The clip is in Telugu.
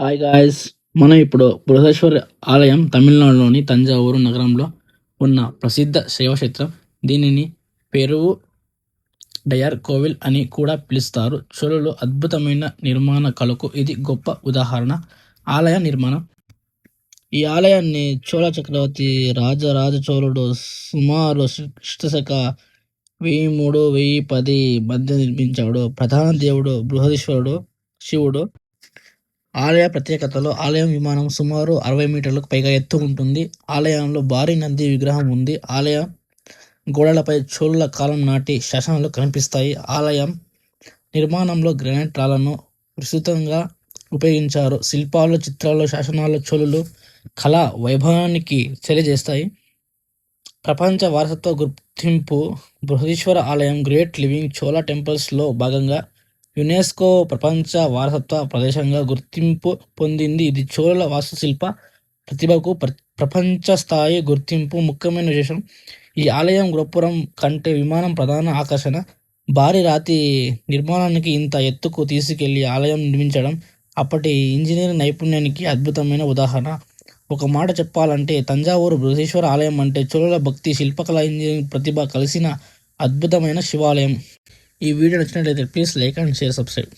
Hi guys! మనం ఇప్పుడు బృహదేశ్వర ఆలయం తమిళనాడులోని తంజావూరు నగరంలో ఉన్న ప్రసిద్ధ శైవక్షేత్రం. దీనిని పెరువుడయ్యర్ కోవిల్ అని కూడా పిలుస్తారు. చోళుల అద్భుతమైన నిర్మాణ కళకు ఇది గొప్ప ఉదాహరణ. ఆలయ నిర్మాణం. ఈ ఆలయాన్ని చోళ చక్రవర్తి రాజరాజ చోళుడు సుమారు క్రీస్తుశక 1003-1010 మధ్య నిర్మించాడు. ప్రధాన దేవుడు బృహదీశ్వరుడు శివుడు. ఆలయ ప్రత్యేకతలు: ఆలయం విమానం సుమారు 60 మీటర్లకు పైగా ఎత్తు ఉంటుంది. ఆలయంలో భారీ నంది విగ్రహం ఉంది. ఆలయ గోడలపై చోళుల కాలం నాటి శాసనాలు కనిపిస్తాయి. ఆలయం నిర్మాణంలో గ్రానైట్ రాళ్లను విస్తృతంగా ఉపయోగించారు. శిల్పాలు, చిత్రాలు, శాసనాలు చోళుల కళా వైభవానికి తెలియజేస్తాయి. ప్రపంచ వారసత్వ గుర్తింపు: బృహదీశ్వర ఆలయం గ్రేట్ లివింగ్ చోళ టెంపుల్స్లో భాగంగా యునెస్కో ప్రపంచ వారసత్వ ప్రదేశంగా గుర్తింపు పొందింది. ఇది చోళుల వాస్తుశిల్ప ప్రతిభకు ప్రపంచ స్థాయి గుర్తింపు. ముఖ్యమైన విశేషం: ఈ ఆలయం గోపురం కంటే విమానం ప్రధాన ఆకర్షణ. భారీ రాతి నిర్మాణానికి ఇంత ఎత్తుకు తీసుకెళ్లి ఆలయం నిర్మించడం అప్పటి ఇంజనీరింగ్ నైపుణ్యానికి అద్భుతమైన ఉదాహరణ. ఒక మాట చెప్పాలంటే తంజావూరు బృహదీశ్వర ఆలయం అంటే చోళుల భక్తి, శిల్పకళ, ఇంజనీరింగ్ ప్రతిభ కలిసిన అద్భుతమైన శివాలయం. ఈ వీడియో నచ్చినట్లయితే please like and share, subscribe.